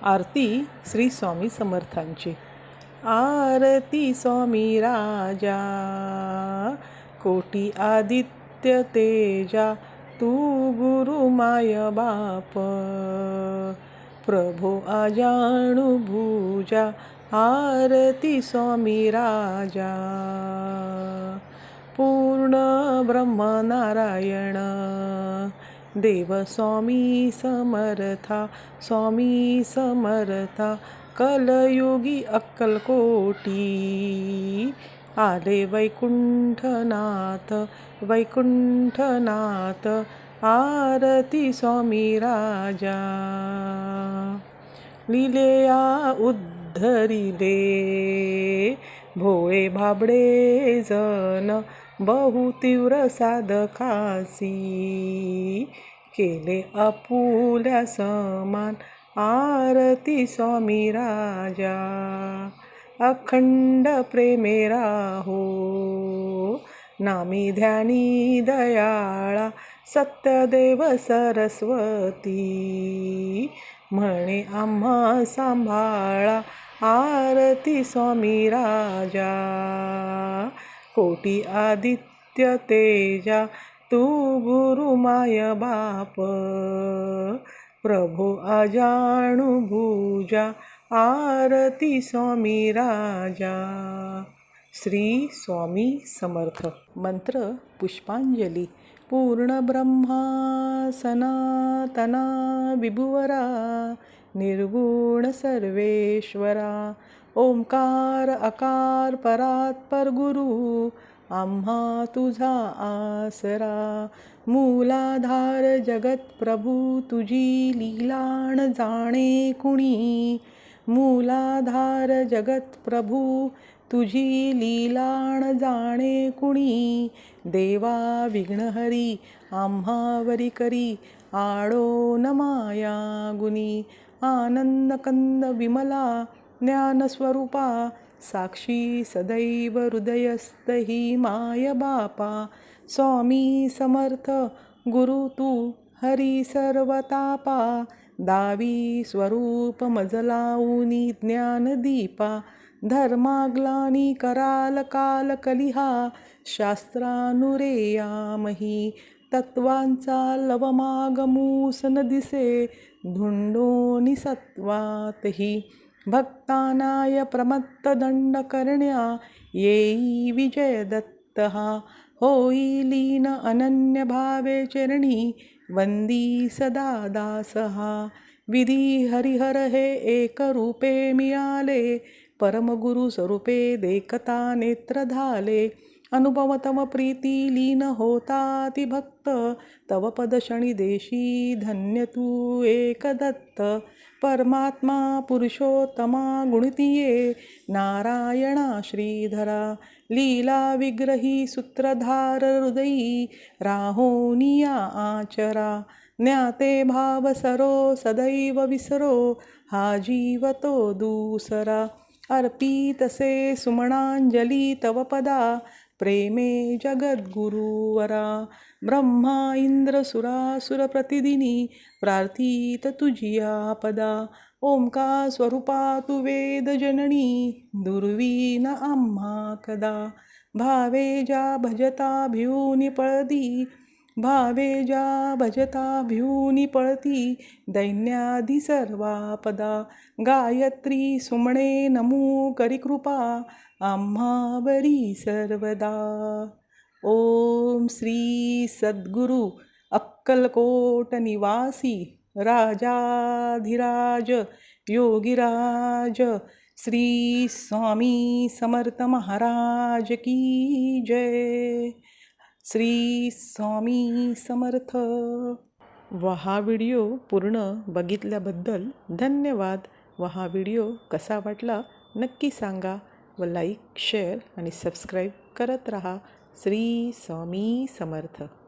आरती श्री स्वामी समर्थांची। आरती स्वामी राजा, कोटी आदित्य तेजा, तू गुरु माय बाप, प्रभो अजाणु भुजा, आरती स्वामी राजा। पूर्ण ब्रह्म नारायण, देव स्वामी समर्था, स्वामी समर्था, कलयुगी अक्कलकोटी, आले वैकुंठनाथ, वैकुंठनाथ, आरती स्वामी राजा। लीलेया उद्धरिले, भोळे भाबडे जन, बहु तीव्र साधकासी, केले आपुल्या समान, आरती स्वामी राजा। अखंड प्रेमे राहो, नामी ध्यानी दयाळा, सत्यदेव सरस्वती, म्हणे आम्हा सांभाळा, आरती स्वामी राजा। कोटी आदित्य तेजा, तू गुरु माय बाप, प्रभो अजाणु भुजा, आरती स्वामी राजा। श्री स्वामी समर्थ। मंत्र पुष्पांजली। पूर्ण ब्रह्मा सनातना विभुवरा, निर्गुण सर्वेश्वरा, ओंकार अकार परात्पर गुरु, आम्हा तुझा आसरा। मूलाधार जगत प्रभू, तुझी लीलाण जाणे कुणी, मूलाधार जगत प्रभू, तुझी लीलाण जाणे कुणी। देवा विघ्नहरी, आम्हावरी करी, आडो न माया गुणी। आनंद कंद विमला, ज्ञानस्वरूपा, साक्षी सदैव हृदयस्थ ही माय बापा। स्वामी समर्थ गुरु तू, हरी सर्वतापा, दावी स्वरूप मजलाऊनी ज्ञानदीपा। धर्माग्लानी कराल काल कलिहा, शास्त्रानुरेयामही, तत्वांचा लवमागमूस न दिसे, धुंडोनी सत्वातही। भक्तानाय प्रमत्त दंड करण्या, येई विजय दत्त हा, होई लीन अनन्य भावे चरणी, वंदी सदा दास हा। विधी हरिहर हे एक रूपे मिळाले, परमगुरु स्वरूपे देखता नेत्र झाले। अनुभव तव प्रीती लीन होता ती भक्त, तव पद शनी देशी धन्य तू एक दत्त। परमात्मा पुरुषोत्तमा गुणतीये, नारायणा श्रीधरा, लीला विग्रही सूत्रधार हृदयी, राहोनिया आचरा। ज्ञाते भाव सरो सदैव विसरो, हा जीव तो दूसरा। अर्पितसे सुमनांजली तव पदा, प्रेमे जगद्गुरुवरा। ब्रह्मा इंद्र सुरासुर प्रतिदिनी, प्रार्थित तुझिया पदा। ओंकार स्वरूपा तू वेद जननी, दुर्वीन आम्हा कदा। भावे ज्या भजता भिऊनी पळती, भावे ज्या भजता भिऊनी पळती, दैन्यादी सर्वापदा। गायत्री सुमणे नमो करी कृपा, आम्हावरी सर्वदा। ओम श्री सद्गुरु अक्कलकोट निवासी, राजाधिराज योगीराज, श्री स्वामी समर्थ महाराज की जय। श्री स्वामी समर्थ। व हा व्हिडिओ पूर्ण बघितल्याबद्दल धन्यवाद। व हा व्हिडिओ कसा वाटला नक्की सांगा व लाईक शेअर आणि सबस्क्राईब करत रहा। श्री स्वामी समर्थ।